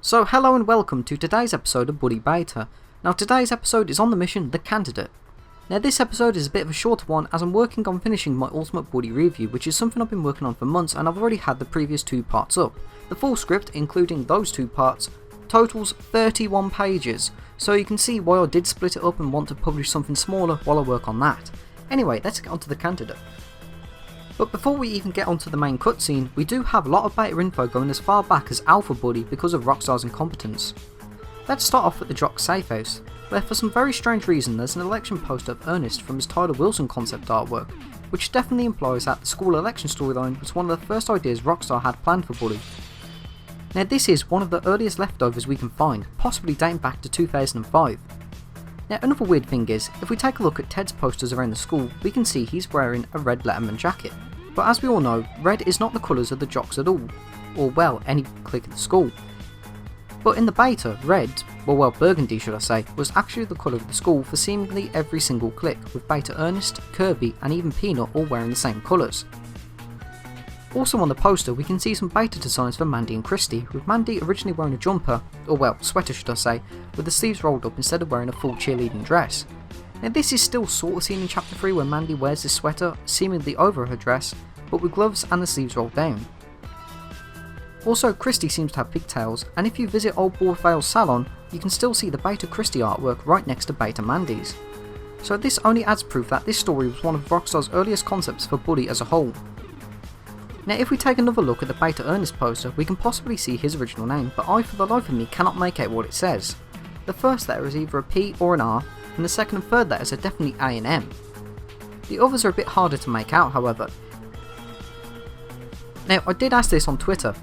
So hello and welcome to today's episode of Buddy Beta. Now today's episode is on the mission The Candidate. Now this episode is a bit of a shorter one as I'm working on finishing my Ultimate Buddy review, which is something I've been working on for months and I've already had the previous two parts up. The full script, including those two parts, totals 31 pages, so you can see why I did split it up and want to publish something smaller while I work on that. Anyway, let's get on to The Candidate. But before we even get onto the main cutscene, we do have a lot of beta info going as far back as Alpha Buddy because of Rockstar's incompetence. Let's start off at the Jock Safe House, where for some very strange reason there's an election poster of Ernest from his Tyler Wilson concept artwork, which definitely implies that the school election storyline was one of the first ideas Rockstar had planned for Buddy. Now this is one of the earliest leftovers we can find, possibly dating back to 2005. Now another weird thing is, if we take a look at Ted's posters around the school, we can see he's wearing a red Letterman jacket. But as we all know, red is not the colours of the jocks at all, or well, any clique at the school. But in the beta, red, or well burgundy should I say, was actually the colour of the school for seemingly every single clique, with Beta Ernest, Kirby and even Peanut all wearing the same colours. Also on the poster we can see some beta designs for Mandy and Kristy, with Mandy originally wearing a jumper, or well sweater should I say, with the sleeves rolled up instead of wearing a full cheerleading dress. Now this is still sort of seen in chapter 3 where Mandy wears this sweater seemingly over her dress, but with gloves and the sleeves rolled down. Also Kristy seems to have pigtails, and if you visit Old Baldvale's salon you can still see the Beta Kristy artwork right next to Beta Mandy's. So this only adds proof that this story was one of Rockstar's earliest concepts for Buddy as a whole. Now if we take another look at the Beta Ernest poster we can possibly see his original name, but I for the life of me cannot make out what it says. The first letter is either a P or an R, and the second and third letters are definitely A and M. The others are a bit harder to make out however. Now I did ask this on Twitter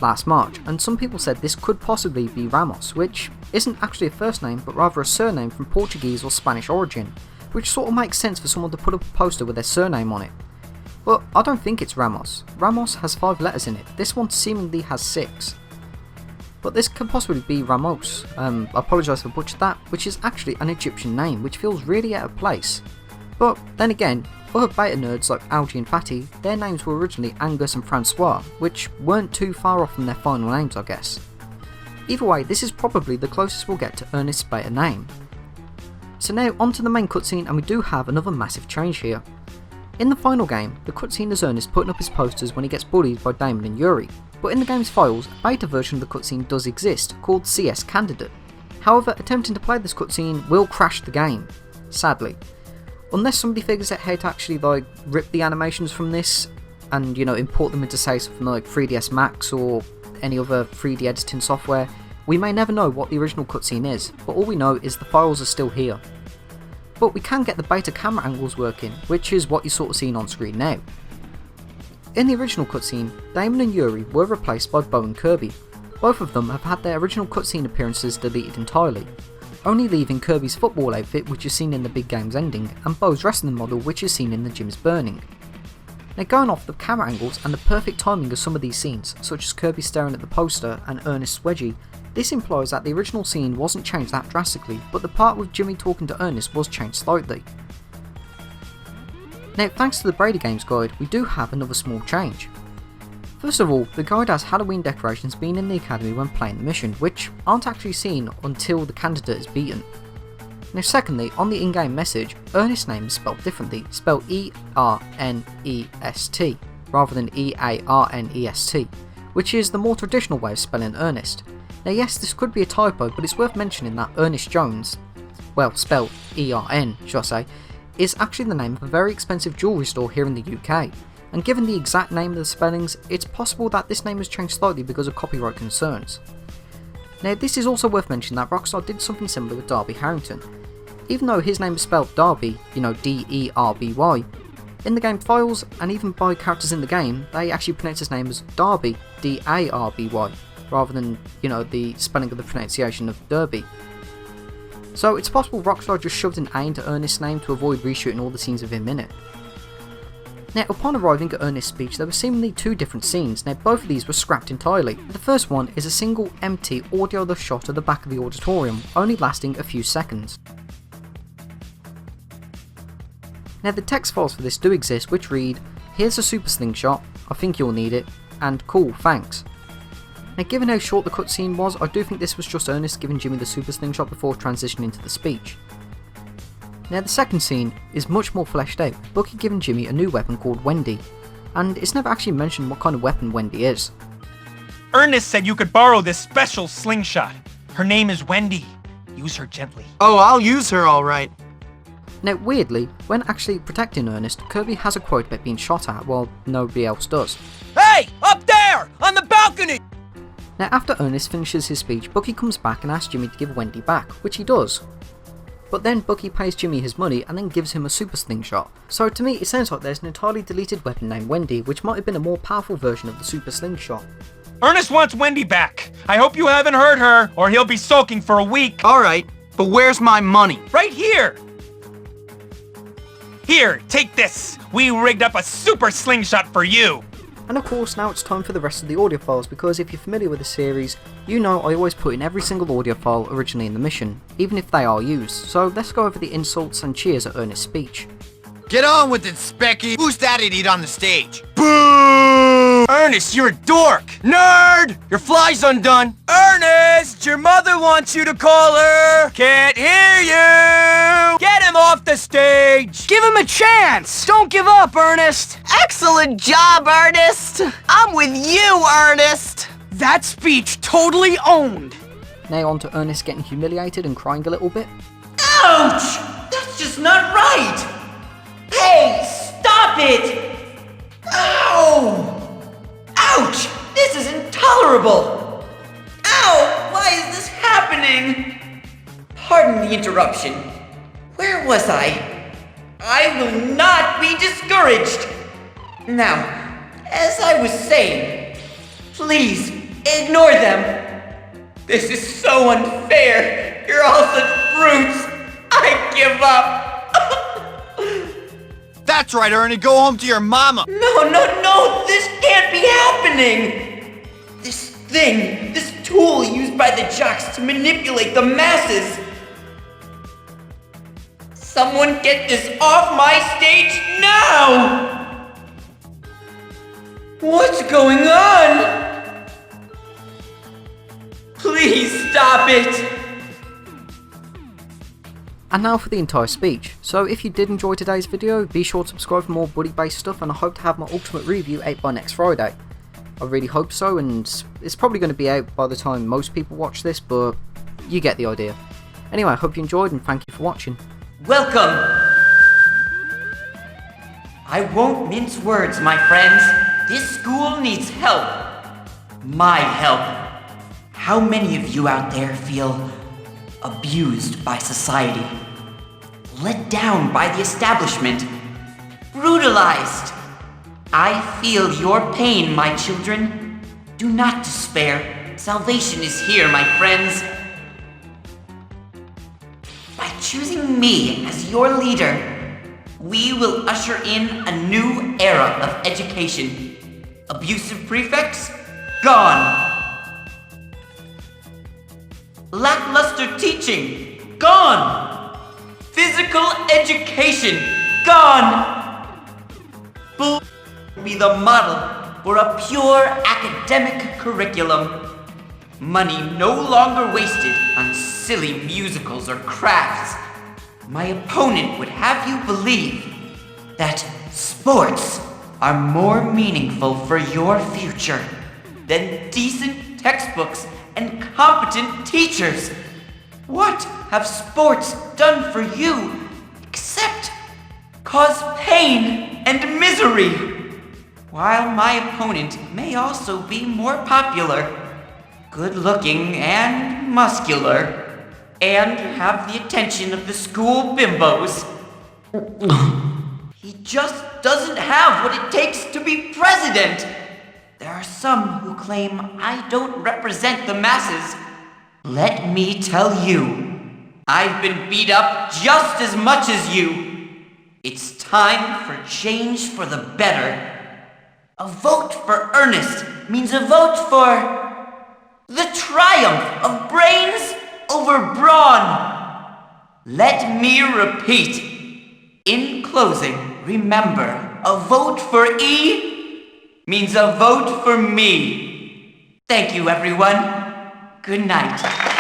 last March, and some people said this could possibly be Ramos, which isn't actually a first name but rather a surname from Portuguese or Spanish origin, which sort of makes sense for someone to put up a poster with their surname on it. But I don't think it's Ramos. Ramos has 5 letters in it, this one seemingly has 6. But this could possibly be Ramos, I apologise for butchered that, which is actually an Egyptian name, which feels really out of place. But then again, other beta nerds like Algie and Fatty, their names were originally Angus and Francois, which weren't too far off from their final names I guess. Either way, this is probably the closest we'll get to Ernest's beta name. So now onto the main cutscene, and we do have another massive change here. In the final game, the cutscene is Ernest putting up his posters when he gets bullied by Damon and Yuri, but in the game's files, a beta version of the cutscene does exist, called CS Candidate. However, attempting to play this cutscene will crash the game, sadly. Unless somebody figures out how to actually rip the animations from this and import them into say something like 3ds Max or any other 3D editing software, we may never know what the original cutscene is, but all we know is the files are still here. But we can get the beta camera angles working, which is what you're sort of seeing on screen now. In the original cutscene, Damon and Yuri were replaced by Bo and Kirby. Both of them have had their original cutscene appearances deleted entirely, only leaving Kirby's football outfit, which is seen in the big game's ending, and Bo's wrestling model, which is seen in the gym's burning. Now going off the camera angles and the perfect timing of some of these scenes, such as Kirby staring at the poster and Ernest's wedgie, this implies that the original scene wasn't changed that drastically, but the part with Jimmy talking to Ernest was changed slightly. Now thanks to the Brady Games guide, we do have another small change. First of all, the guide has Halloween decorations being in the academy when playing the mission, which aren't actually seen until the candidate is beaten. Now secondly, on the in-game message, Ernest's name is spelled differently, spelled E-R-N-E-S-T, rather than E-A-R-N-E-S-T, which is the more traditional way of spelling Ernest. Now yes, this could be a typo, but it's worth mentioning that Ernest Jones, well spelled E-R-N should I say, is actually the name of a very expensive jewellery store here in the UK, and given the exact name of the spellings, it's possible that this name has changed slightly because of copyright concerns. Now this is also worth mentioning that Rockstar did something similar with Darby Hampton. Even though his name is spelled Darby, D-E-R-B-Y, in the game files and even by characters in the game, they actually pronounce his name as Darby, D-A-R-B-Y, rather than, the spelling of the pronunciation of Derby. So it's possible Rockstar just shoved an A into Ernest's name to avoid reshooting all the scenes of him in it. Now upon arriving at Ernest's speech there were seemingly 2 different scenes. Now both of these were scrapped entirely. The first one is a single empty audio-less shot of the back of the auditorium, only lasting a few seconds. Now the text files for this do exist, which read, "Here's a super slingshot, I think you'll need it," and "Cool, thanks." Now given how short the cutscene was, I do think this was just Ernest giving Jimmy the super slingshot before transitioning to the speech. Now the second scene is much more fleshed out, Bucky giving Jimmy a new weapon called Wendy, and it's never actually mentioned what kind of weapon Wendy is. Ernest said you could borrow this special slingshot. Her name is Wendy. Use her gently. Oh, I'll use her alright. Now weirdly, when actually protecting Ernest, Kirby has a quote about being shot at while nobody else does. Hey! Up there! On the balcony! Now after Ernest finishes his speech, Bucky comes back and asks Jimmy to give Wendy back, which he does. But then Bucky pays Jimmy his money and then gives him a super slingshot. So to me it sounds like there's an entirely deleted weapon named Wendy, which might have been a more powerful version of the super slingshot. Ernest wants Wendy back. I hope you haven't hurt her, or he'll be sulking for a week. Alright, but where's my money? Right here! Here, take this. We rigged up a super slingshot for you. And of course now it's time for the rest of the audio files, because if you're familiar with the series, you know I always put in every single audio file originally in the mission, even if they are used. So let's go over the insults and cheers at Ernest's speech. Get on with it, Specky! Who's that idiot on the stage? Boo! Ernest, you're a dork! Nerd! Your fly's undone! Ernest! Your mother wants you to call her! Can't hear you! Get him off the stage! Give him a chance! Don't give up, Ernest! Excellent job, Ernest! I'm with you, Ernest! That speech totally owned! Now on to Ernest getting humiliated and crying a little bit. Ouch! That's just not right! Hey, stop it! Ow! Ouch! This is intolerable! Ow! Why is this happening? Pardon the interruption. Where was I? I will not be discouraged! Now, as I was saying, please ignore them. This is so unfair. You're all such brutes. I give up. That's right, Ernie, go home to your mama! No, this can't be happening! This tool used by the jocks to manipulate the masses! Someone get this off my stage now! What's going on? Please stop it! And now for the entire speech. So if you did enjoy today's video, be sure to subscribe for more buddy based stuff, and I hope to have my ultimate review out by next Friday. I really hope so, and it's probably going to be out by the time most people watch this, but you get the idea. Anyway, I hope you enjoyed and thank you for watching. Welcome! I won't mince words, my friends. This school needs help. My help. How many of you out there feel abused by society, let down by the establishment, brutalized? I feel your pain, my children. Do not despair. Salvation is here, my friends. By choosing me as your leader, we will usher in a new era of education. Abusive prefects? Gone. Lackluster teaching? Gone! Physical education? Gone! Bull be the model for a pure academic curriculum. Money no longer wasted on silly musicals or crafts. My opponent would have you believe that sports are more meaningful for your future than decent textbooks and competent teachers. What have sports done for you except cause pain and misery? While my opponent may also be more popular, good-looking and muscular, and have the attention of the school bimbos, he just doesn't have what it takes to be president. There are some who claim I don't represent the masses. Let me tell you, I've been beat up just as much as you. It's time for change for the better. A vote for Ernest means a vote for the triumph of brains over brawn. Let me repeat. In closing, remember, a vote for E means a vote for me. Thank you, everyone. Good night.